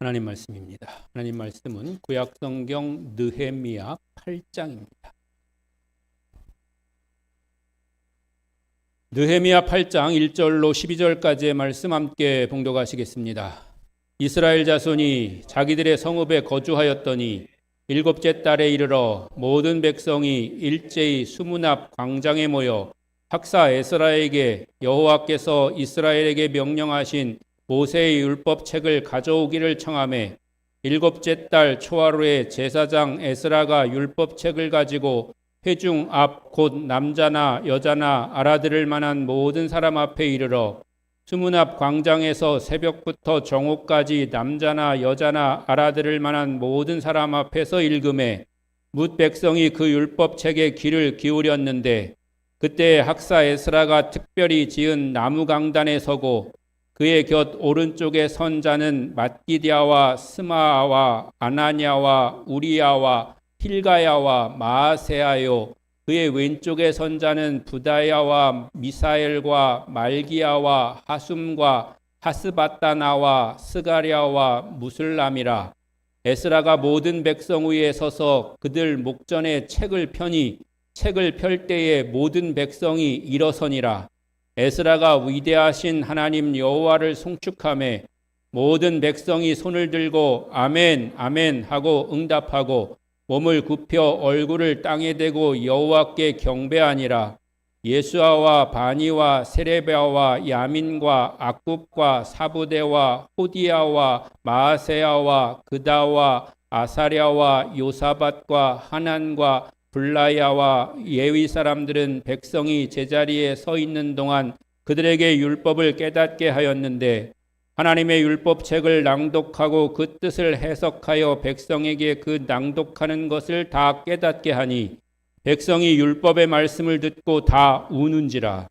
하나님 말씀입니다. 하나님 말씀은 구약성경 느헤미야 8장입니다. 느헤미야 8장 1절로 12절까지의 말씀 함께 봉독하시겠습니다. 이스라엘 자손이 자기들의 성읍에 거주하였더니 일곱째 달에 이르러 모든 백성이 일제히 수문 앞 광장에 모여 학사 에스라에게 여호와께서 이스라엘에게 명령하신 모세의 율법책을 가져오기를 청하매 일곱째 달 초하루에 제사장 에스라가 율법책을 가지고 회중 앞 곧 남자나 여자나 알아들을 만한 모든 사람 앞에 이르러 수문 앞 광장에서 새벽부터 정오까지 남자나 여자나 알아들을 만한 모든 사람 앞에서 읽음에 뭇 백성이 그 율법책에 귀를 기울였는데 그때 학사 에스라가 특별히 지은 나무 강단에 서고 그의 곁 오른쪽에 선 자는 mat기디아와 스마아와 아나냐와 우리야와 힐가야와 마아세아요 그의 왼쪽에 선 자는 부다야와 미사엘과 말기야와 하숨과 하스바다나와 스가랴와 무슬람이라. 에스라가 모든 백성 위에 서서 그들 목전에 책을 펴니 책을 펼 때에 모든 백성이 일어서니라. 에스라가 위대하신 하나님 여호와를 송축하매 모든 백성이 손을 들고 아멘 아멘 하고 응답하고 몸을 굽혀 얼굴을 땅에 대고 여호와께 경배하니라. 예수아와 바니와 세레베아와 야민과 악굽과 사부대와 호디야와 마아세야와 그다와 아사랴와 요사밧과 하난과 블라야와 예위 사람들은 백성이 제자리에 서 있는 동안 그들에게 율법을 깨닫게 하였는데 하나님의 율법책을 낭독하고 그 뜻을 해석하여 백성에게 그 낭독하는 것을 다 깨닫게 하니 백성이 율법의 말씀을 듣고 다 우는지라.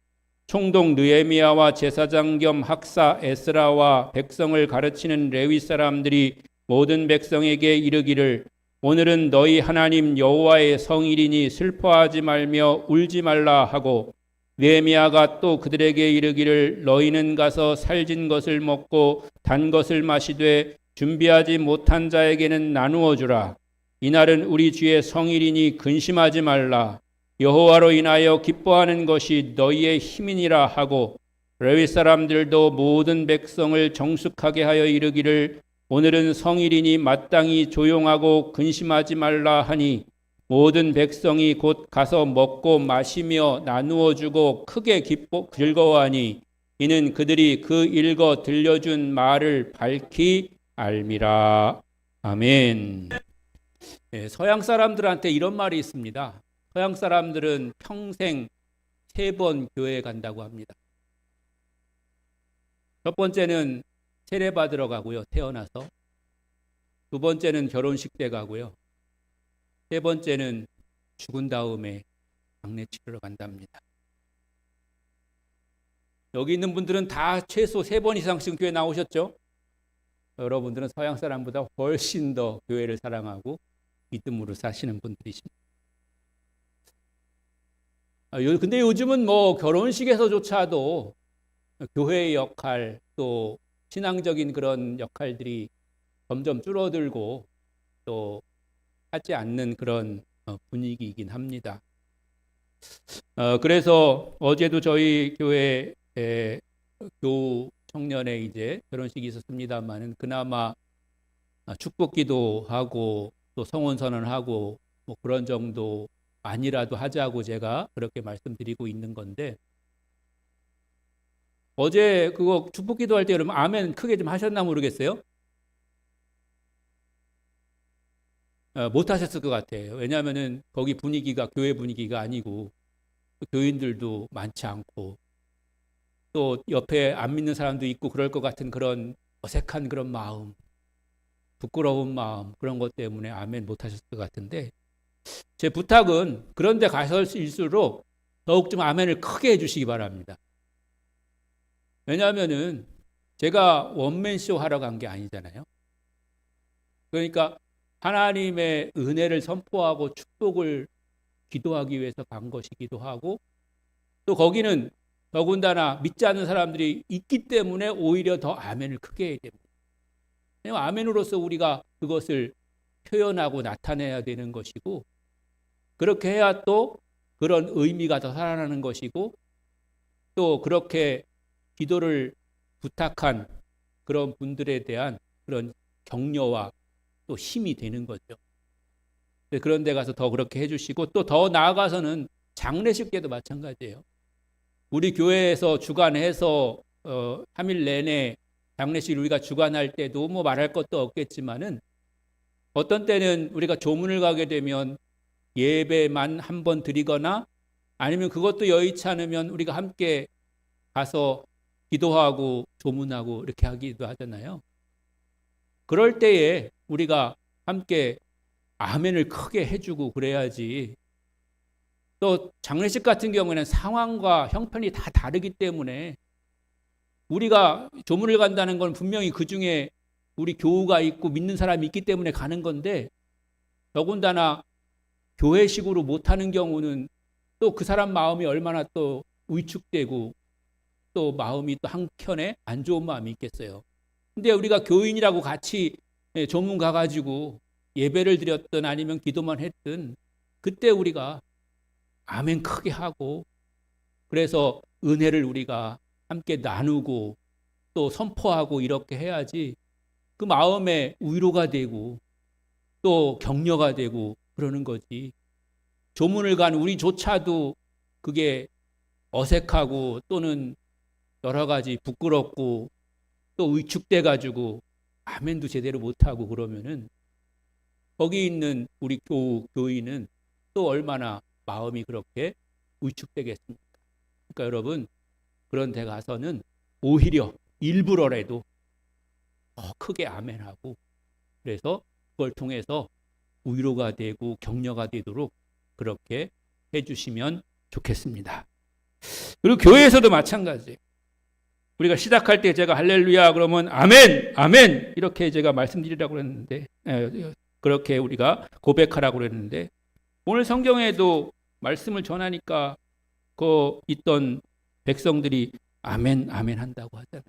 총독 느헤미야와 제사장 겸 학사 에스라와 백성을 가르치는 레위 사람들이 모든 백성에게 이르기를 오늘은 너희 하나님 여호와의 성일이니 슬퍼하지 말며 울지 말라 하고 느헤미야가 또 그들에게 이르기를 너희는 가서 살진 것을 먹고 단 것을 마시되 준비하지 못한 자에게는 나누어 주라. 이날은 우리 주의 성일이니 근심하지 말라. 여호와로 인하여 기뻐하는 것이 너희의 힘이니라 하고 레위 사람들도 모든 백성을 정숙하게 하여 이르기를 오늘은 성일이니 마땅히 조용하고 근심하지 말라 하니 모든 백성이 곧 가서 먹고 마시며 나누어 주고 크게 즐거워하니 이는 그들이 그 읽어 들려준 말을 밝히 알미라. 아멘. 네, 서양 사람들한테 이런 말이 있습니다. 서양 사람들은 평생 3번 교회에 간다고 합니다. 첫 번째는 세례 받으러 가고요. 태어나서. 두 번째는 결혼식 때 가고요. 세 번째는 죽은 다음에 장례 치르러 간답니다. 여기 있는 분들은 다 최소 3번 이상씩 교회 나오셨죠? 여러분들은 서양 사람보다 훨씬 더 교회를 사랑하고 믿음으로 사시는 분들이십니다. 근데 요즘은 뭐 결혼식에서조차도 교회의 역할 또 신앙적인 그런 역할들이 점점 줄어들고 또 하지 않는 그런 분위기이긴 합니다. 그래서 어제도 저희 교회 교우 청년의 이제 결혼식이 있었습니다만은 그나마 축복기도 하고 또 성원 선언하고 뭐 그런 정도 아니라도 하자고 제가 그렇게 말씀드리고 있는 건데 어제 그거 축복기도 할 때 여러분 아멘 크게 좀 하셨나 모르겠어요. 못 하셨을 것 같아요. 왜냐하면은 거기 분위기가 교회 분위기가 아니고 교인들도 많지 않고 또 옆에 안 믿는 사람도 있고 그럴 것 같은 그런 어색한 그런 마음, 부끄러운 마음 그런 것 때문에 아멘 못 하셨을 것 같은데 제 부탁은 그런 데 가실수록 더욱 좀 아멘을 크게 해주시기 바랍니다. 왜냐하면은 제가 원맨쇼 하러 간 게 아니잖아요. 그러니까 하나님의 은혜를 선포하고 축복을 기도하기 위해서 간 것이기도 하고 또 거기는 더군다나 믿지 않는 사람들이 있기 때문에 오히려 더 아멘을 크게 해야 됩니다. 아멘으로서 우리가 그것을 표현하고 나타내야 되는 것이고, 그렇게 해야 또 그런 의미가 더 살아나는 것이고, 또 그렇게 기도를 부탁한 그런 분들에 대한 그런 격려와 또 힘이 되는 거죠. 그런 데 가서 더 그렇게 해주시고, 또 더 나아가서는 장례식 때도 마찬가지예요. 우리 교회에서 주관해서 3일 내내 장례식을 우리가 주관할 때도 뭐 말할 것도 없겠지만은, 어떤 때는 우리가 조문을 가게 되면 예배만 한 번 드리거나, 아니면 그것도 여의치 않으면 우리가 함께 가서 기도하고 조문하고 이렇게 하기도 하잖아요. 그럴 때에 우리가 함께 아멘을 크게 해주고 그래야지. 또 장례식 같은 경우에는 상황과 형편이 다 다르기 때문에, 우리가 조문을 간다는 건 분명히 그 중에 우리 교우가 있고 믿는 사람이 있기 때문에 가는 건데, 더군다나 교회식으로 못하는 경우는 또 그 사람 마음이 얼마나 또 위축되고 또 마음이 또 한켠에 안 좋은 마음이 있겠어요. 근데 우리가 교인이라고 같이 조문 가가지고 예배를 드렸든 아니면 기도만 했든, 그때 우리가 아멘 크게 하고, 그래서 은혜를 우리가 함께 나누고 또 선포하고 이렇게 해야지 그 마음에 위로가 되고 또 격려가 되고 그러는 거지. 조문을 간 우리조차도 그게 어색하고 또는 여러 가지 부끄럽고 또 위축돼 가지고 아멘도 제대로 못하고 그러면은 거기 있는 우리 교인은 또 얼마나 마음이 그렇게 위축되겠습니까? 그러니까 여러분, 그런 데 가서는 오히려 일부러라도 더 크게 아멘하고, 그래서 그걸 통해서 위로가 되고 격려가 되도록 그렇게 해주시면 좋겠습니다. 그리고 교회에서도 마찬가지예요. 우리가 시작할 때 제가 할렐루야 그러면 아멘, 아멘 이렇게 제가 말씀드리라고 그랬는데, 그렇게 우리가 고백하라고 그랬는데, 오늘 성경에도 말씀을 전하니까 그 있던 백성들이 아멘, 아멘 한다고 하잖아요.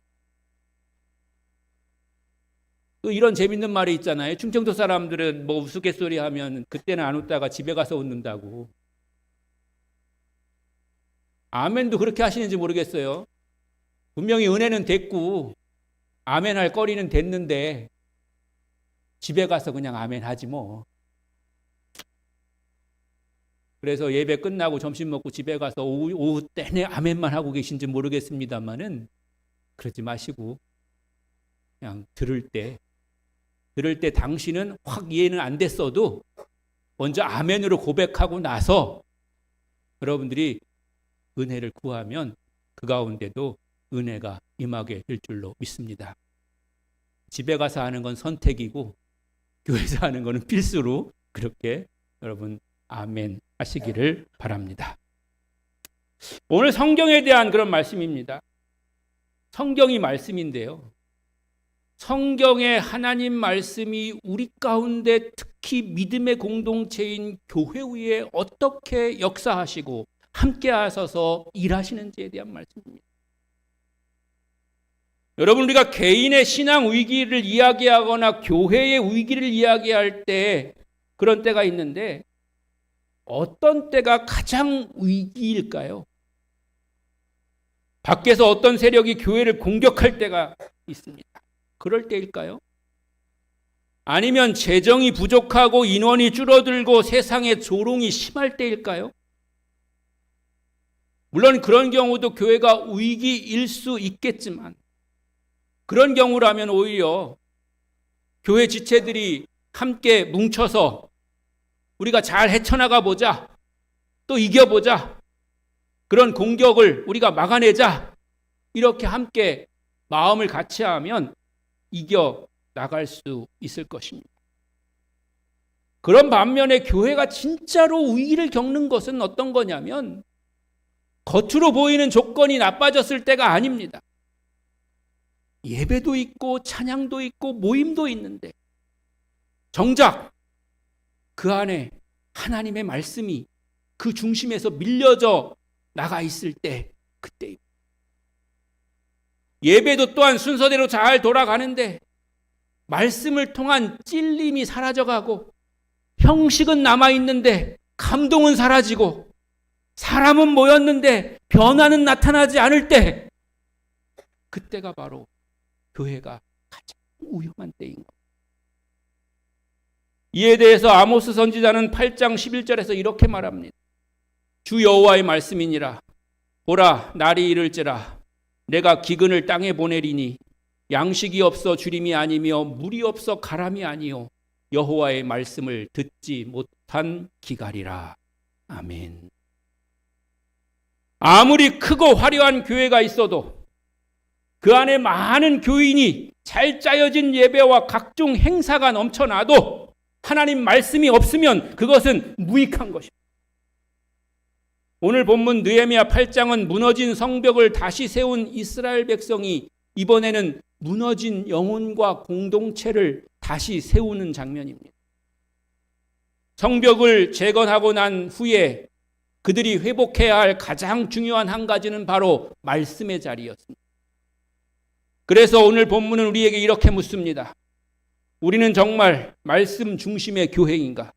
또 이런 재밌는 말이 있잖아요. 충청도 사람들은 뭐 우스갯소리 하면 그때는 안 웃다가 집에 가서 웃는다고. 아멘도 그렇게 하시는지 모르겠어요. 분명히 은혜는 됐고 아멘 할 거리는 됐는데 집에 가서 그냥 아멘 하지 뭐. 그래서 예배 끝나고 점심 먹고 집에 가서 오후 내내 아멘만 하고 계신지 모르겠습니다만은, 그러지 마시고 그냥 들을 때 당신은 확 이해는 안 됐어도 먼저 아멘으로 고백하고 나서 여러분들이 은혜를 구하면 그 가운데도 은혜가 임하게 될 줄로 믿습니다. 집에 가서 하는 건 선택이고 교회에서 하는 거는 필수로 그렇게 여러분 아멘 하시기를 바랍니다. 오늘 성경에 대한 그런 말씀입니다. 성경이 말씀인데요. 성경의 하나님 말씀이 우리 가운데 특히 믿음의 공동체인 교회 위에 어떻게 역사하시고 함께 하셔서 일하시는지에 대한 말씀입니다. 여러분, 우리가 개인의 신앙 위기를 이야기하거나 교회의 위기를 이야기할 때 그런 때가 있는데, 어떤 때가 가장 위기일까요? 밖에서 어떤 세력이 교회를 공격할 때가 있습니다. 그럴 때일까요? 아니면 재정이 부족하고 인원이 줄어들고 세상의 조롱이 심할 때일까요? 물론 그런 경우도 교회가 위기일 수 있겠지만, 그런 경우라면 오히려 교회 지체들이 함께 뭉쳐서 우리가 잘 헤쳐나가 보자, 또 이겨보자, 그런 공격을 우리가 막아내자, 이렇게 함께 마음을 같이 하면 이겨 나갈 수 있을 것입니다. 그런 반면에 교회가 진짜로 위기를 겪는 것은 어떤 거냐면, 겉으로 보이는 조건이 나빠졌을 때가 아닙니다. 예배도 있고 찬양도 있고 모임도 있는데 정작 그 안에 하나님의 말씀이 그 중심에서 밀려져 나가 있을 때, 그때입니다. 예배도 또한 순서대로 잘 돌아가는데 말씀을 통한 찔림이 사라져가고 형식은 남아있는데 감동은 사라지고 사람은 모였는데 변화는 나타나지 않을 때, 그때가 바로 교회가 가장 위험한 때인 겁니다. 이에 대해서 아모스 선지자는 8장 11절에서 이렇게 말합니다. 주 여호와의 말씀이니라. 보라, 날이 이를지라. 내가 기근을 땅에 보내리니 양식이 없어 주림이 아니며 물이 없어 가람이 아니요 여호와의 말씀을 듣지 못한 기갈이라. 아멘. 아무리 크고 화려한 교회가 있어도 그 안에 많은 교인이 잘 짜여진 예배와 각종 행사가 넘쳐나도 하나님 말씀이 없으면 그것은 무익한 것입니다. 오늘 본문 느헤미야 8장은 무너진 성벽을 다시 세운 이스라엘 백성이 이번에는 무너진 영혼과 공동체를 다시 세우는 장면입니다. 성벽을 재건하고 난 후에 그들이 회복해야 할 가장 중요한 한 가지는 바로 말씀의 자리였습니다. 그래서 오늘 본문은 우리에게 이렇게 묻습니다. 우리는 정말 말씀 중심의 교회인가?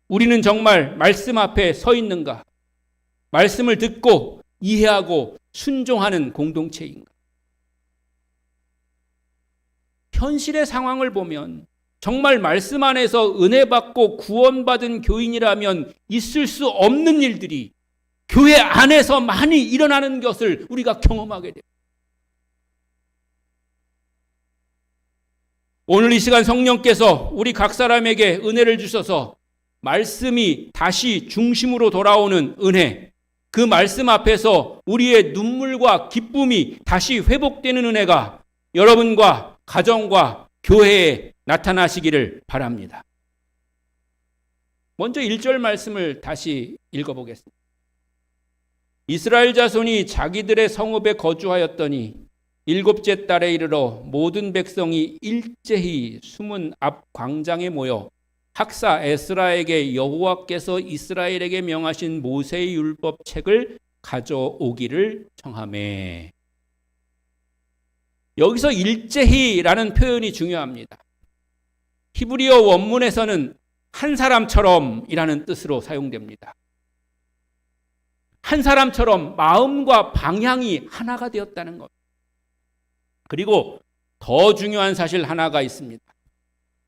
우리는 정말 말씀 앞에 서 있는가? 말씀을 듣고 이해하고 순종하는 공동체인가? 현실의 상황을 보면 정말 말씀 안에서 은혜 받고 구원받은 교인이라면 있을 수 없는 일들이 교회 안에서 많이 일어나는 것을 우리가 경험하게 됩니다. 오늘 이 시간 성령께서 우리 각 사람에게 은혜를 주셔서 말씀이 다시 중심으로 돌아오는 은혜, 그 말씀 앞에서 우리의 눈물과 기쁨이 다시 회복되는 은혜가 여러분과 가정과 교회에 나타나시기를 바랍니다. 먼저 1절 말씀을 다시 읽어보겠습니다. 이스라엘 자손이 자기들의 성읍에 거주하였더니 7째 달에 이르러 모든 백성이 일제히 숨은 앞 광장에 모여 학사 에스라에게 여호와께서 이스라엘에게 명하신 모세의 율법책을 가져오기를 청하매. 여기서 일제히라는 표현이 중요합니다. 히브리어 원문에서는 한 사람처럼이라는 뜻으로 사용됩니다. 한 사람처럼 마음과 방향이 하나가 되었다는 것. 그리고 더 중요한 사실 하나가 있습니다.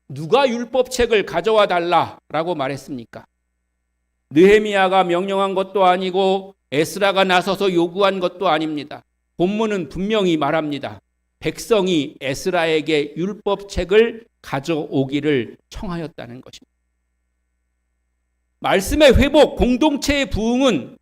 누가 율법책을 가져와 달라라고 말했습니까? 느헤미야가 명령한 것도 아니고 에스라가 나서서 요구한 것도 아닙니다. 본문은 분명히 말합니다. 백성이 에스라에게 율법책을 가져오기를 청하였다는 것입니다. 말씀의 회복, 공동체의 부흥은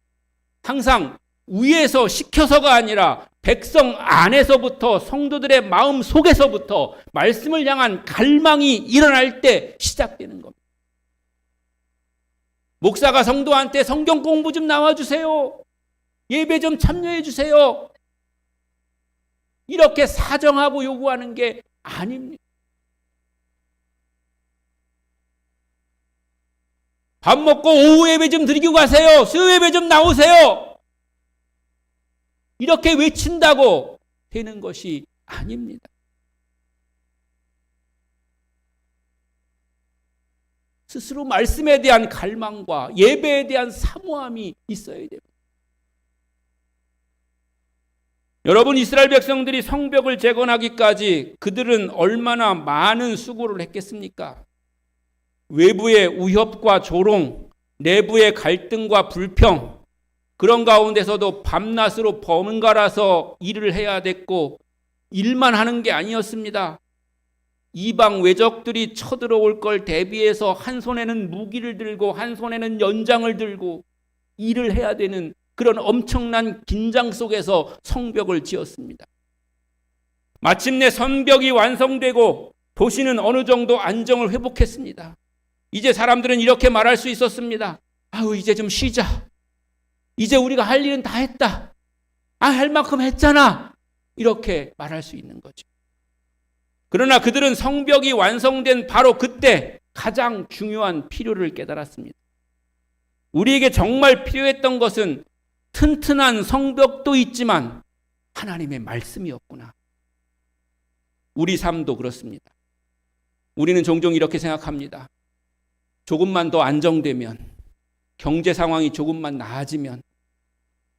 항상 위에서 시켜서가 아니라 백성 안에서부터, 성도들의 마음 속에서부터 말씀을 향한 갈망이 일어날 때 시작되는 겁니다. 목사가 성도한테 성경 공부 좀 나와주세요. 예배 좀 참여해 주세요. 이렇게 사정하고 요구하는 게 아닙니다. 밥 먹고 오후 예배 좀 드리고 가세요. 수요 예배 좀 나오세요. 이렇게 외친다고 되는 것이 아닙니다. 스스로 말씀에 대한 갈망과 예배에 대한 사모함이 있어야 됩니다. 여러분, 이스라엘 백성들이 성벽을 재건하기까지 그들은 얼마나 많은 수고를 했겠습니까? 외부의 우협과 조롱, 내부의 갈등과 불평, 그런 가운데서도 밤낮으로 번갈아서 일을 해야 됐고 일만 하는 게 아니었습니다. 이방 외적들이 쳐들어올 걸 대비해서 한 손에는 무기를 들고 한 손에는 연장을 들고 일을 해야 되는 그런 엄청난 긴장 속에서 성벽을 지었습니다. 마침내 성벽이 완성되고 도시는 어느 정도 안정을 회복했습니다. 이제 사람들은 이렇게 말할 수 있었습니다. 아유, 이제 좀 쉬자. 이제 우리가 할 일은 다 했다. 할 만큼 했잖아. 이렇게 말할 수 있는 거죠. 그러나 그들은 성벽이 완성된 바로 그때 가장 중요한 필요를 깨달았습니다. 우리에게 정말 필요했던 것은 튼튼한 성벽도 있지만 하나님의 말씀이었구나. 우리 삶도 그렇습니다. 우리는 종종 이렇게 생각합니다. 조금만 더 안정되면, 경제 상황이 조금만 나아지면,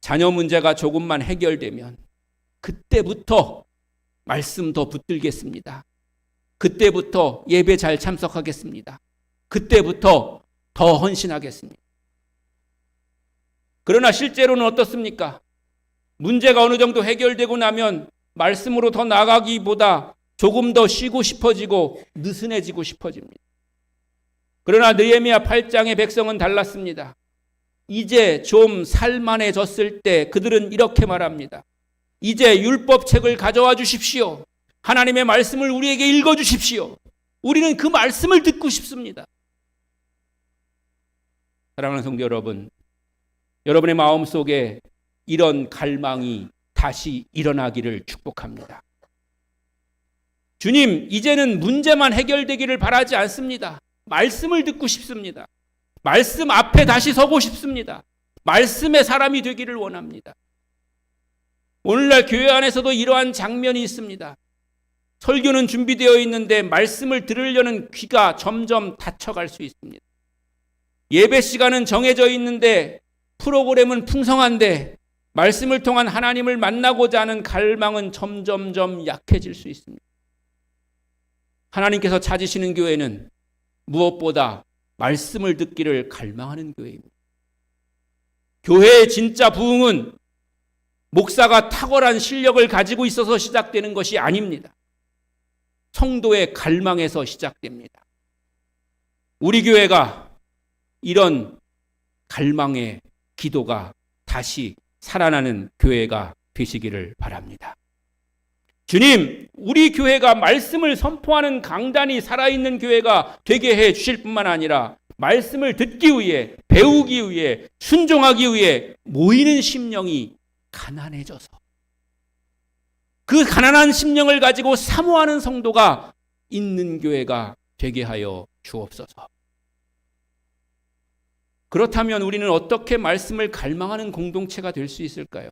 자녀 문제가 조금만 해결되면 그때부터 말씀 더 붙들겠습니다. 그때부터 예배 잘 참석하겠습니다. 그때부터 더 헌신하겠습니다. 그러나 실제로는 어떻습니까? 문제가 어느 정도 해결되고 나면 말씀으로 더 나가기보다 조금 더 쉬고 싶어지고 느슨해지고 싶어집니다. 그러나 느헤미야 8장의 백성은 달랐습니다. 이제 좀 살만해졌을 때 그들은 이렇게 말합니다. 이제 율법책을 가져와 주십시오. 하나님의 말씀을 우리에게 읽어주십시오. 우리는 그 말씀을 듣고 싶습니다. 사랑하는 성도 여러분, 여러분의 마음속에 이런 갈망이 다시 일어나기를 축복합니다. 주님, 이제는 문제만 해결되기를 바라지 않습니다. 말씀을 듣고 싶습니다. 말씀 앞에 다시 서고 싶습니다. 말씀의 사람이 되기를 원합니다. 오늘날 교회 안에서도 이러한 장면이 있습니다. 설교는 준비되어 있는데 말씀을 들으려는 귀가 점점 닫혀갈 수 있습니다. 예배 시간은 정해져 있는데 프로그램은 풍성한데 말씀을 통한 하나님을 만나고자 하는 갈망은 점점점 약해질 수 있습니다. 하나님께서 찾으시는 교회는 무엇보다 말씀을 듣기를 갈망하는 교회입니다. 교회의 진짜 부흥은 목사가 탁월한 실력을 가지고 있어서 시작되는 것이 아닙니다. 성도의 갈망에서 시작됩니다. 우리 교회가 이런 갈망의 기도가 다시 살아나는 교회가 되시기를 바랍니다. 주님, 우리 교회가 말씀을 선포하는 강단이 살아있는 교회가 되게 해 주실 뿐만 아니라 말씀을 듣기 위해, 배우기 위해, 순종하기 위해 모이는 심령이 가난해져서 그 가난한 심령을 가지고 사모하는 성도가 있는 교회가 되게 하여 주옵소서. 그렇다면 우리는 어떻게 말씀을 갈망하는 공동체가 될 수 있을까요?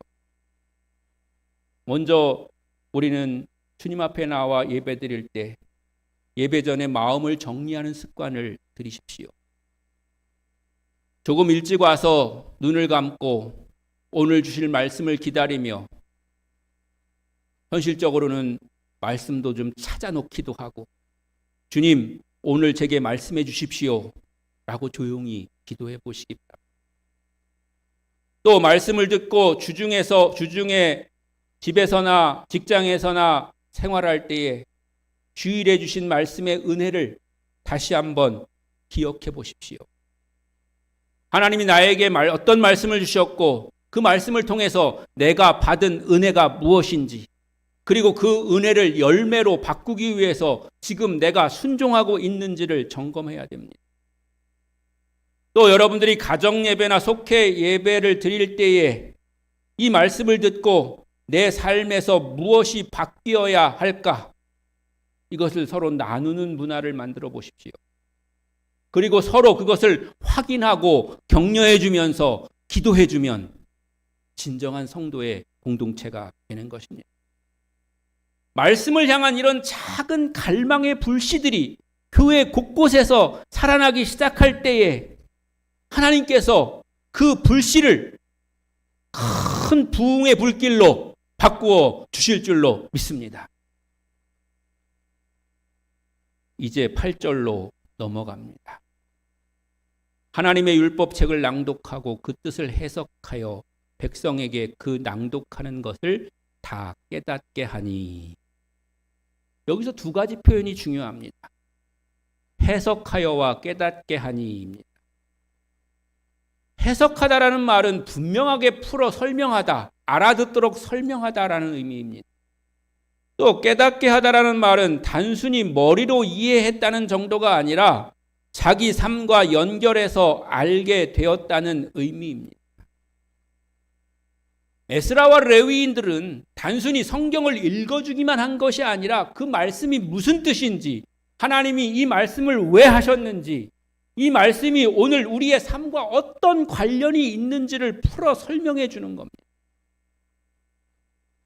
먼저 우리는 주님 앞에 나와 예배 드릴 때 예배 전에 마음을 정리하는 습관을 들이십시오. 조금 일찍 와서 눈을 감고 오늘 주실 말씀을 기다리며 현실적으로는 말씀도 좀 찾아놓기도 하고 주님, 오늘 제게 말씀해 주십시오 라고 조용히 기도해 보시기 바랍니다. 또 말씀을 듣고 주중에 집에서나 직장에서나 생활할 때에 주일에 주신 말씀의 은혜를 다시 한번 기억해 보십시오. 하나님이 나에게 어떤 말씀을 주셨고 그 말씀을 통해서 내가 받은 은혜가 무엇인지, 그리고 그 은혜를 열매로 바꾸기 위해서 지금 내가 순종하고 있는지를 점검해야 됩니다. 또 여러분들이 가정 예배나 속회 예배를 드릴 때에 이 말씀을 듣고 내 삶에서 무엇이 바뀌어야 할까? 이것을 서로 나누는 문화를 만들어 보십시오. 그리고 서로 그것을 확인하고 격려해 주면서 기도해 주면 진정한 성도의 공동체가 되는 것입니다. 말씀을 향한 이런 작은 갈망의 불씨들이 교회 곳곳에서 살아나기 시작할 때에 하나님께서 그 불씨를 큰 부흥의 불길로 바꾸어 주실 줄로 믿습니다. 이제 8절로 넘어갑니다. 하나님의 율법책을 낭독하고 그 뜻을 해석하여 백성에게 그 낭독하는 것을 다 깨닫게 하니. 여기서 두 가지 표현이 중요합니다. 해석하여와 깨닫게 하니입니다. 해석하다라는 말은 분명하게 풀어 설명하다, 알아듣도록 설명하다라는 의미입니다. 또 깨닫게 하다라는 말은 단순히 머리로 이해했다는 정도가 아니라 자기 삶과 연결해서 알게 되었다는 의미입니다. 에스라와 레위인들은 단순히 성경을 읽어주기만 한 것이 아니라 그 말씀이 무슨 뜻인지, 하나님이 이 말씀을 왜 하셨는지, 이 말씀이 오늘 우리의 삶과 어떤 관련이 있는지를 풀어 설명해 주는 겁니다.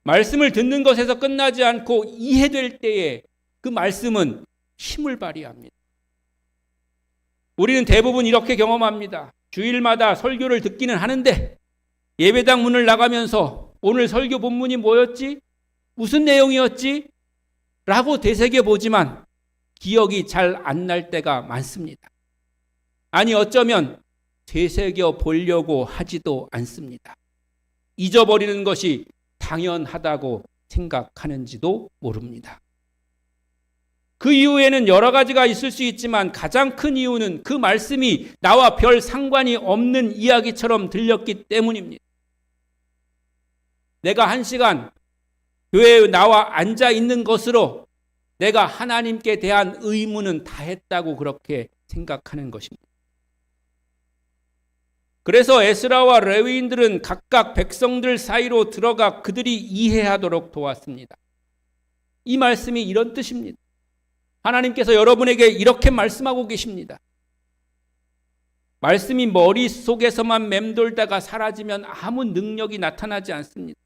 말씀을 듣는 것에서 끝나지 않고 이해될 때에 그 말씀은 힘을 발휘합니다. 우리는 대부분 이렇게 경험합니다. 주일마다 설교를 듣기는 하는데 예배당 문을 나가면서 오늘 설교 본문이 뭐였지? 무슨 내용이었지? 라고 되새겨 보지만 기억이 잘 안 날 때가 많습니다. 아니 어쩌면 되새겨 보려고 하지도 않습니다. 잊어버리는 것이 당연하다고 생각하는지도 모릅니다. 그 이유에는 여러 가지가 있을 수 있지만 가장 큰 이유는 그 말씀이 나와 별 상관이 없는 이야기처럼 들렸기 때문입니다. 내가 1시간 교회에 나와 앉아 있는 것으로 내가 하나님께 대한 의무는 다 했다고 그렇게 생각하는 것입니다. 그래서 에스라와 레위인들은 각각 백성들 사이로 들어가 그들이 이해하도록 도왔습니다. 이 말씀이 이런 뜻입니다. 하나님께서 여러분에게 이렇게 말씀하고 계십니다. 말씀이 머릿속에서만 맴돌다가 사라지면 아무 능력이 나타나지 않습니다.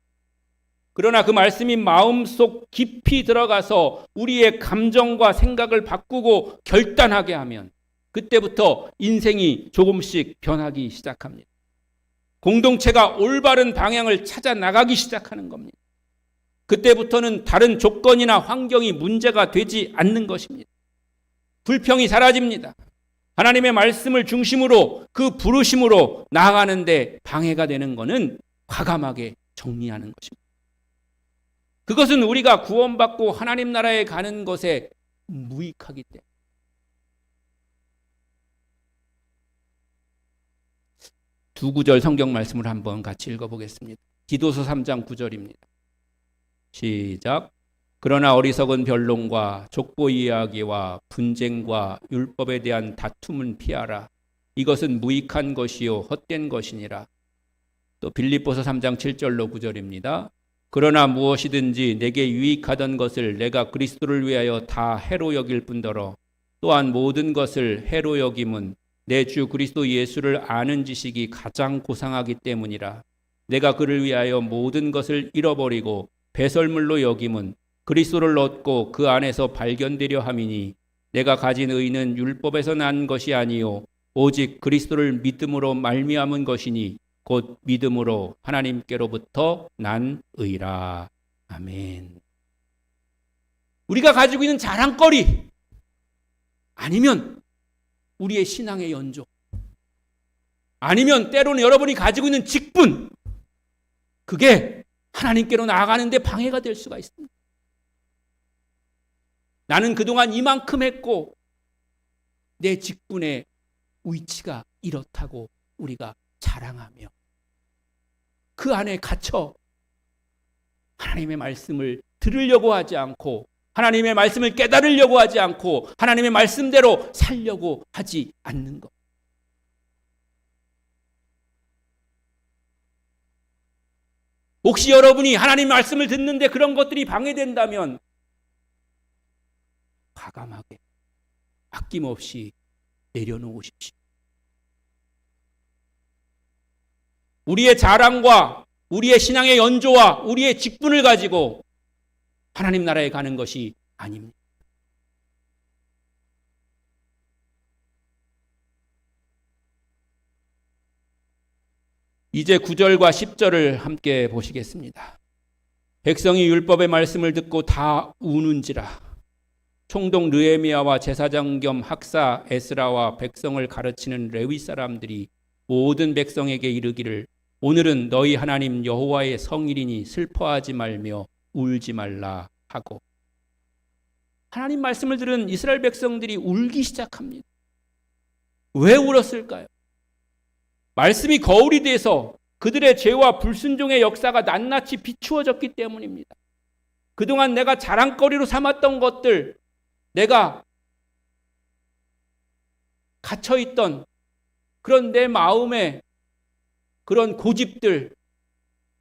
그러나 그 말씀이 마음속 깊이 들어가서 우리의 감정과 생각을 바꾸고 결단하게 하면 그때부터 인생이 조금씩 변하기 시작합니다. 공동체가 올바른 방향을 찾아 나가기 시작하는 겁니다. 그때부터는 다른 조건이나 환경이 문제가 되지 않는 것입니다. 불평이 사라집니다. 하나님의 말씀을 중심으로 그 부르심으로 나아가는데 방해가 되는 것은 과감하게 정리하는 것입니다. 그것은 우리가 구원받고 하나님 나라에 가는 것에 무익하기 때문에. 두 구절 성경 말씀을 한번 같이 읽어보겠습니다. 디도서 3장 9절입니다. 시작. 그러나 어리석은 변론과 족보 이야기와 분쟁과 율법에 대한 다툼은 피하라. 이것은 무익한 것이요 헛된 것이니라. 또 빌립보서 3장 7절로 9절입니다. 그러나 무엇이든지 내게 유익하던 것을 내가 그리스도를 위하여 다 해로 여길 뿐더러 또한 모든 것을 해로 여김은 내 주 그리스도 예수를 아는 지식이 가장 고상하기 때문이라. 내가 그를 위하여 모든 것을 잃어버리고 배설물로 여김은 그리스도를 얻고 그 안에서 발견되려 함이니 내가 가진 의는 율법에서 난 것이 아니요 오직 그리스도를 믿음으로 말미암은 것이니 곧 믿음으로 하나님께로부터 난 의라. 아멘. 우리가 가지고 있는 자랑거리 아니면 우리의 신앙의 연조 아니면 때로는 여러분이 가지고 있는 직분 그게 하나님께로 나아가는 데 방해가 될 수가 있습니다. 나는 그동안 이만큼 했고 내 직분의 위치가 이렇다고 우리가 자랑하며 그 안에 갇혀 하나님의 말씀을 들으려고 하지 않고 하나님의 말씀을 깨달으려고 하지 않고 하나님의 말씀대로 살려고 하지 않는 것. 혹시 여러분이 하나님 말씀을 듣는데 그런 것들이 방해된다면 과감하게 아낌없이 내려놓으십시오. 우리의 자랑과 우리의 신앙의 연조와 우리의 직분을 가지고 하나님 나라에 가는 것이 아닙니다. 이제 9절과 10절을 함께 보시겠습니다. 백성이 율법의 말씀을 듣고 다 우는지라. 총독 느헤미야와 제사장 겸 학사 에스라와 백성을 가르치는 레위 사람들이 모든 백성에게 이르기를 오늘은 너희 하나님 여호와의 성일이니 슬퍼하지 말며 울지 말라 하고. 하나님 말씀을 들은 이스라엘 백성들이 울기 시작합니다. 왜 울었을까요? 말씀이 거울이 돼서 그들의 죄와 불순종의 역사가 낱낱이 비추어졌기 때문입니다. 그동안 내가 자랑거리로 삼았던 것들, 내가 갇혀있던 그런 내 마음의 그런 고집들,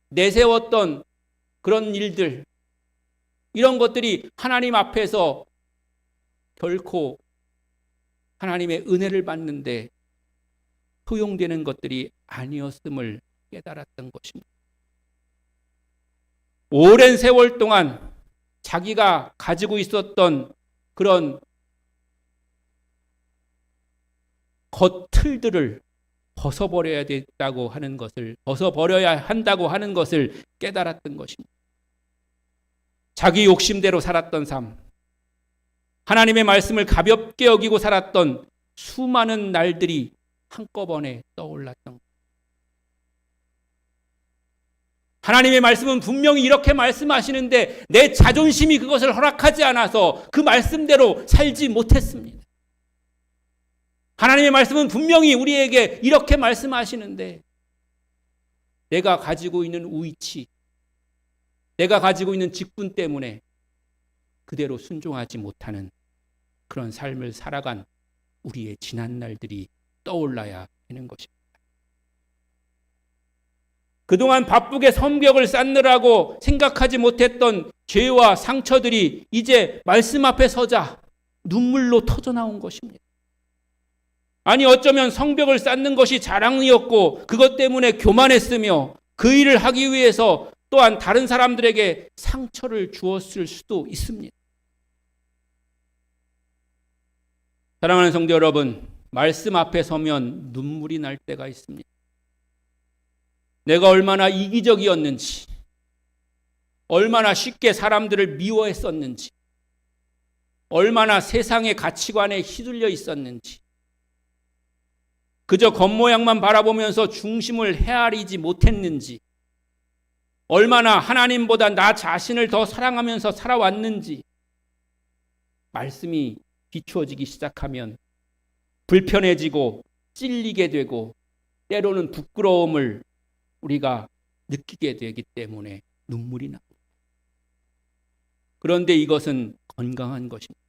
내세웠던 그런 일들, 이런 것들이 하나님 앞에서 결코 하나님의 은혜를 받는데 소용되는 것들이 아니었음을 깨달았던 것입니다. 오랜 세월 동안 자기가 가지고 있었던 그런 겉틀들을 벗어버려야 한다고 하는 것을 깨달았던 것입니다. 자기 욕심대로 살았던 삶, 하나님의 말씀을 가볍게 여기고 살았던 수많은 날들이 한꺼번에 떠올랐던 것. 하나님의 말씀은 분명히 이렇게 말씀하시는데 내 자존심이 그것을 허락하지 않아서 그 말씀대로 살지 못했습니다. 하나님의 말씀은 분명히 우리에게 이렇게 말씀하시는데 내가 가지고 있는 우위치, 내가 가지고 있는 직분 때문에 그대로 순종하지 못하는 그런 삶을 살아간 우리의 지난 날들이 떠올라야 되는 것입니다. 그동안 바쁘게 성벽을 쌓느라고 생각하지 못했던 죄와 상처들이 이제 말씀 앞에 서자 눈물로 터져나온 것입니다. 아니 어쩌면 성벽을 쌓는 것이 자랑이었고 그것 때문에 교만했으며 그 일을 하기 위해서 또한 다른 사람들에게 상처를 주었을 수도 있습니다. 사랑하는 성도 여러분, 말씀 앞에 서면 눈물이 날 때가 있습니다. 내가 얼마나 이기적이었는지, 얼마나 쉽게 사람들을 미워했었는지, 얼마나 세상의 가치관에 휘둘려 있었는지, 그저 겉모양만 바라보면서 중심을 헤아리지 못했는지, 얼마나 하나님보다 나 자신을 더 사랑하면서 살아왔는지, 말씀이 비추어지기 시작하면 불편해지고 찔리게 되고 때로는 부끄러움을 우리가 느끼게 되기 때문에 눈물이 납니다. 그런데 이것은 건강한 것입니다.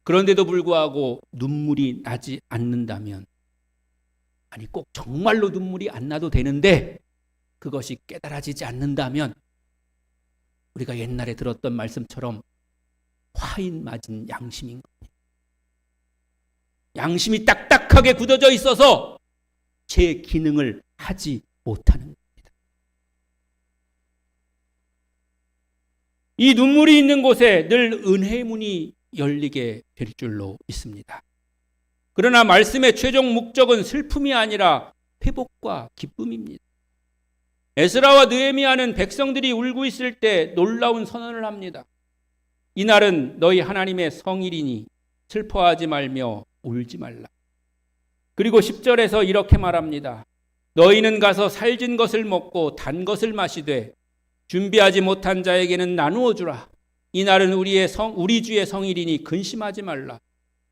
그런데도 불구하고 눈물이 나지 않는다면, 아니 꼭 정말로 눈물이 안 나도 되는데 그것이 깨달아지지 않는다면 우리가 옛날에 들었던 말씀처럼 화인 맞은 양심인 겁니다. 양심이 딱딱하게 굳어져 있어서 제 기능을 하지 못하는 겁니다. 이 눈물이 있는 곳에 늘 은혜의 문이 열리게 될 줄로 믿습니다. 그러나 말씀의 최종 목적은 슬픔이 아니라 회복과 기쁨입니다. 에스라와 느헤미야는 백성들이 울고 있을 때 놀라운 선언을 합니다. 이날은 너희 하나님의 성일이니 슬퍼하지 말며 울지 말라. 그리고 10절에서 이렇게 말합니다. 너희는 가서 살진 것을 먹고 단 것을 마시되 준비하지 못한 자에게는 나누어 주라. 이날은 우리 주의 성일이니 근심하지 말라.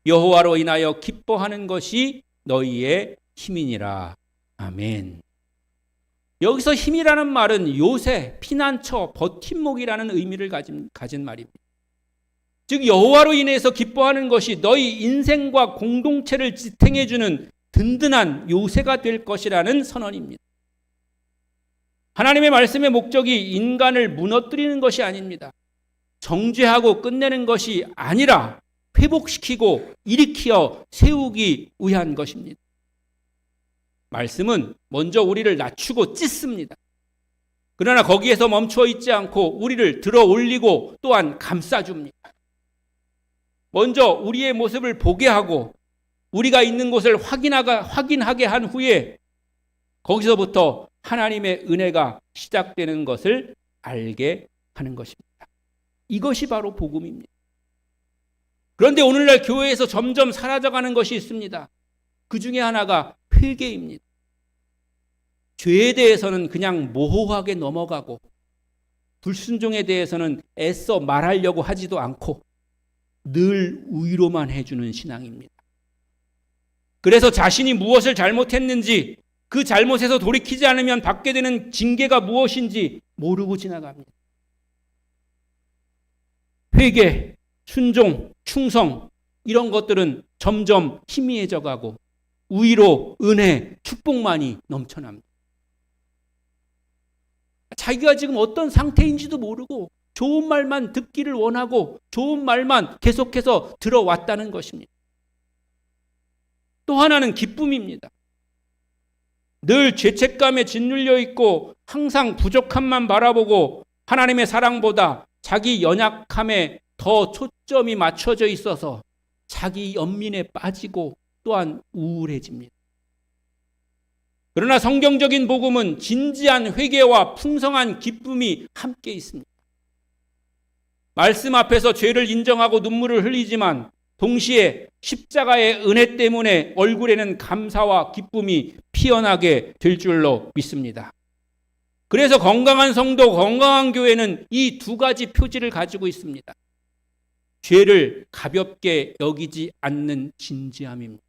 여호와로 인하여 기뻐하는 것이 너희의 힘이니라. 아멘. 여기서 힘이라는 말은 요새, 피난처, 버팀목이라는 의미를 가진 말입니다. 즉 여호와로 인해서 기뻐하는 것이 너희 인생과 공동체를 지탱해주는 든든한 요새가 될 것이라는 선언입니다. 하나님의 말씀의 목적이 인간을 무너뜨리는 것이 아닙니다. 정죄하고 끝내는 것이 아니라 회복시키고 일으켜 세우기 위한 것입니다. 말씀은 먼저 우리를 낮추고 찢습니다. 그러나 거기에서 멈춰 있지 않고 우리를 들어 올리고 또한 감싸줍니다. 먼저 우리의 모습을 보게 하고 우리가 있는 곳을 확인하게 한 후에 거기서부터 하나님의 은혜가 시작되는 것을 알게 하는 것입니다. 이것이 바로 복음입니다. 그런데 오늘날 교회에서 점점 사라져가는 것이 있습니다. 그 중에 하나가 회개입니다. 죄에 대해서는 그냥 모호하게 넘어가고 불순종에 대해서는 애써 말하려고 하지도 않고 늘 위로만 해주는 신앙입니다. 그래서 자신이 무엇을 잘못했는지, 그 잘못에서 돌이키지 않으면 받게 되는 징계가 무엇인지 모르고 지나갑니다. 회개, 순종, 충성 이런 것들은 점점 희미해져 가고 위로, 은혜, 축복만이 넘쳐납니다. 자기가 지금 어떤 상태인지도 모르고 좋은 말만 듣기를 원하고 좋은 말만 계속해서 들어왔다는 것입니다. 또 하나는 기쁨입니다. 늘 죄책감에 짓눌려 있고 항상 부족함만 바라보고 하나님의 사랑보다 자기 연약함에 더 초점이 맞춰져 있어서 자기 연민에 빠지고 또한 우울해집니다. 그러나 성경적인 복음은 진지한 회개와 풍성한 기쁨이 함께 있습니다. 말씀 앞에서 죄를 인정하고 눈물을 흘리지만 동시에 십자가의 은혜 때문에 얼굴에는 감사와 기쁨이 피어나게 될 줄로 믿습니다. 그래서 건강한 성도, 건강한 교회는 이 두 가지 표지를 가지고 있습니다. 죄를 가볍게 여기지 않는 진지함입니다.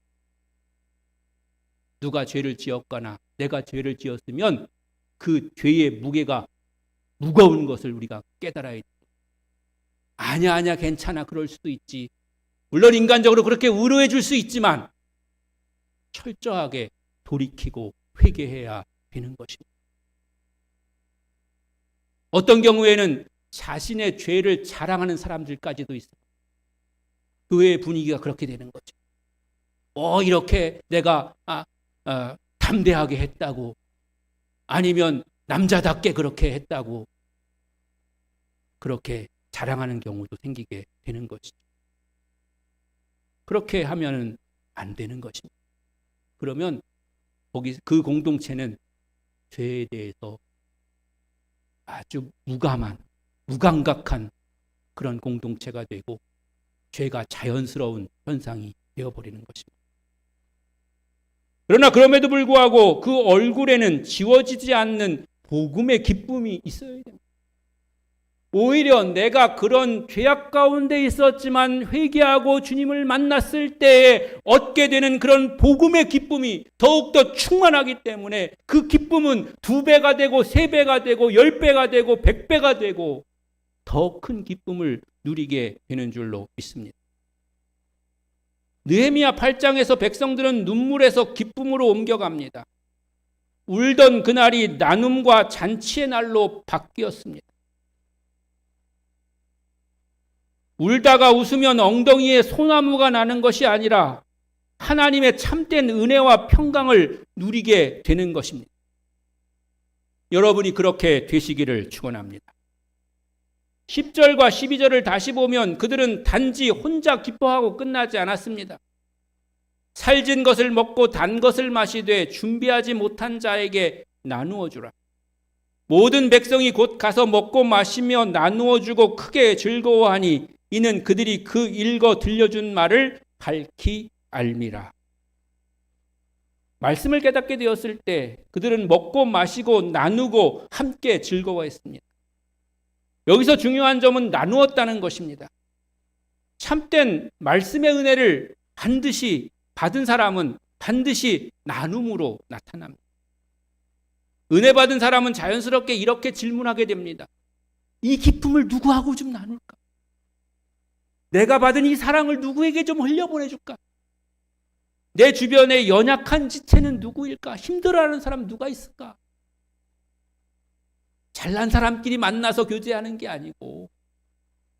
누가 죄를 지었거나 내가 죄를 지었으면 그 죄의 무게가 무거운 것을 우리가 깨달아야 됩니다. 아니야 괜찮아 그럴 수도 있지. 물론 인간적으로 그렇게 의로해 줄 수 있지만 철저하게 돌이키고 회개해야 되는 것입니다. 어떤 경우에는 자신의 죄를 자랑하는 사람들까지도 있습니다. 교회의 분위기가 그렇게 되는 거죠. 이렇게 내가 담대하게 했다고, 아니면 남자답게 그렇게 했다고, 그렇게 자랑하는 경우도 생기게 되는 것이죠. 그렇게 하면 안 되는 것입니다. 그러면 거기 그 공동체는 죄에 대해서 아주 무감각한 그런 공동체가 되고 죄가 자연스러운 현상이 되어버리는 것입니다. 그러나 그럼에도 불구하고 그 얼굴에는 지워지지 않는 복음의 기쁨이 있어야 됩니다. 오히려 내가 그런 죄악 가운데 있었지만 회개하고 주님을 만났을 때에 얻게 되는 그런 복음의 기쁨이 더욱더 충만하기 때문에 그 기쁨은 2배가 되고 3배가 되고 10배가 되고 100배가 되고 더 큰 기쁨을 누리게 되는 줄로 믿습니다. 느헤미야 8장에서 백성들은 눈물에서 기쁨으로 옮겨갑니다. 울던 그날이 나눔과 잔치의 날로 바뀌었습니다. 울다가 웃으면 엉덩이에 소나무가 나는 것이 아니라 하나님의 참된 은혜와 평강을 누리게 되는 것입니다. 여러분이 그렇게 되시기를 축원합니다. 10절과 12절을 다시 보면 그들은 단지 혼자 기뻐하고 끝나지 않았습니다. 살진 것을 먹고 단 것을 마시되 준비하지 못한 자에게 나누어 주라. 모든 백성이 곧 가서 먹고 마시며 나누어 주고 크게 즐거워하니 이는 그들이 그 읽어 들려준 말을 밝히 알미라. 말씀을 깨닫게 되었을 때 그들은 먹고 마시고 나누고 함께 즐거워했습니다. 여기서 중요한 점은 나누었다는 것입니다. 참된 말씀의 은혜를 반드시 받은 사람은 반드시 나눔으로 나타납니다. 은혜 받은 사람은 자연스럽게 이렇게 질문하게 됩니다. 이 기쁨을 누구하고 좀 나눌까? 내가 받은 이 사랑을 누구에게 좀 흘려보내줄까? 내 주변에 연약한 지체는 누구일까? 힘들어하는 사람 누가 있을까? 잘난 사람끼리 만나서 교제하는 게 아니고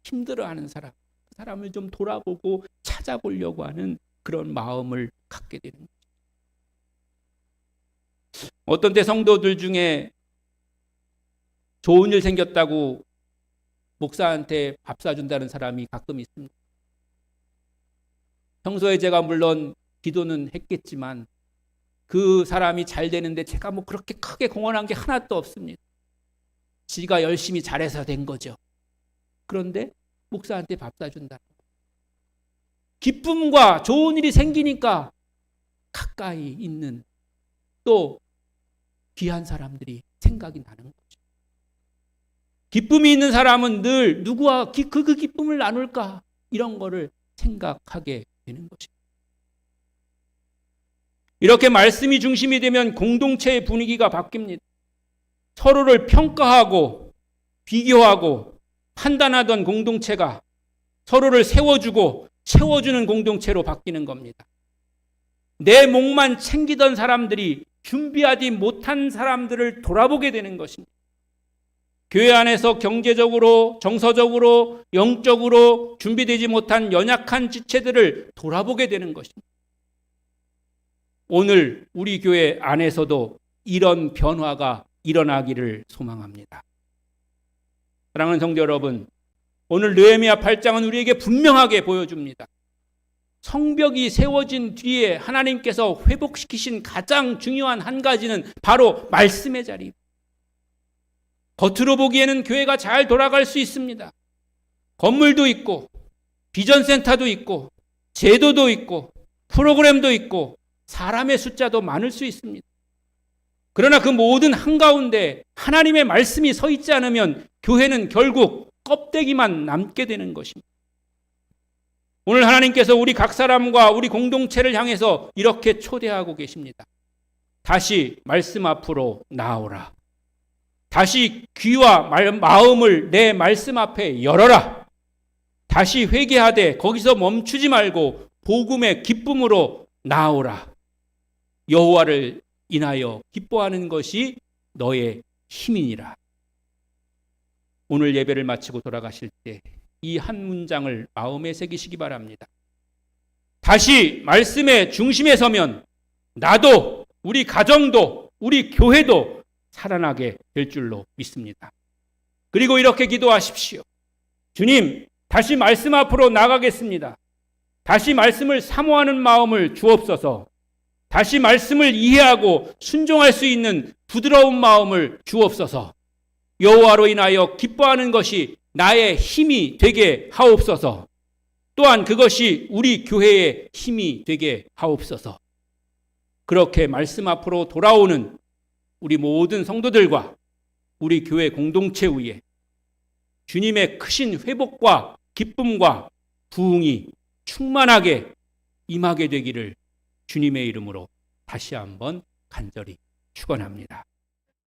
힘들어하는 사람, 그 사람을 좀 돌아보고 찾아보려고 하는 그런 마음을 갖게 되는 거죠. 어떤 때 성도들 중에 좋은 일 생겼다고 목사한테 밥 사준다는 사람이 가끔 있습니다. 평소에 제가 물론 기도는 했겠지만 그 사람이 잘 되는데 제가 뭐 그렇게 크게 공헌한 게 하나도 없습니다. 지가 열심히 잘해서 된 거죠. 그런데 목사한테 밥 사준다. 기쁨과 좋은 일이 생기니까 가까이 있는 또 귀한 사람들이 생각이 나는 거죠. 기쁨이 있는 사람은 늘 누구와 그 기쁨을 나눌까? 이런 거를 생각하게 되는 것입니다. 이렇게 말씀이 중심이 되면 공동체의 분위기가 바뀝니다. 서로를 평가하고 비교하고 판단하던 공동체가 서로를 세워주고 채워주는 공동체로 바뀌는 겁니다. 내 몫만 챙기던 사람들이 준비하지 못한 사람들을 돌아보게 되는 것입니다. 교회 안에서 경제적으로, 정서적으로, 영적으로 준비되지 못한 연약한 지체들을 돌아보게 되는 것입니다. 오늘 우리 교회 안에서도 이런 변화가 일어나기를 소망합니다. 사랑하는 성도 여러분, 오늘 느헤미야 8장은 우리에게 분명하게 보여줍니다. 성벽이 세워진 뒤에 하나님께서 회복시키신 가장 중요한 한 가지는 바로 말씀의 자리. 겉으로 보기에는 교회가 잘 돌아갈 수 있습니다. 건물도 있고 비전센터도 있고 제도도 있고 프로그램도 있고 사람의 숫자도 많을 수 있습니다. 그러나 그 모든 한가운데 하나님의 말씀이 서 있지 않으면 교회는 결국 껍데기만 남게 되는 것입니다. 오늘 하나님께서 우리 각 사람과 우리 공동체를 향해서 이렇게 초대하고 계십니다. 다시 말씀 앞으로 나오라. 다시 귀와 마음을 내 말씀 앞에 열어라. 다시 회개하되 거기서 멈추지 말고 복음의 기쁨으로 나오라. 여호와를 인하여 기뻐하는 것이 너의 힘이니라. 오늘 예배를 마치고 돌아가실 때 이 한 문장을 마음에 새기시기 바랍니다. 다시 말씀의 중심에 서면 나도, 우리 가정도, 우리 교회도 살아나게 될 줄로 믿습니다. 그리고 이렇게 기도하십시오. 주님, 다시 말씀 앞으로 나가겠습니다. 다시 말씀을 사모하는 마음을 주옵소서. 다시 말씀을 이해하고 순종할 수 있는 부드러운 마음을 주옵소서. 여호와로 인하여 기뻐하는 것이 나의 힘이 되게 하옵소서. 또한 그것이 우리 교회의 힘이 되게 하옵소서. 그렇게 말씀 앞으로 돌아오는 우리 모든 성도들과 우리 교회 공동체 위에 주님의 크신 회복과 기쁨과 부흥이 충만하게 임하게 되기를 주님의 이름으로 다시 한번 간절히 축원합니다.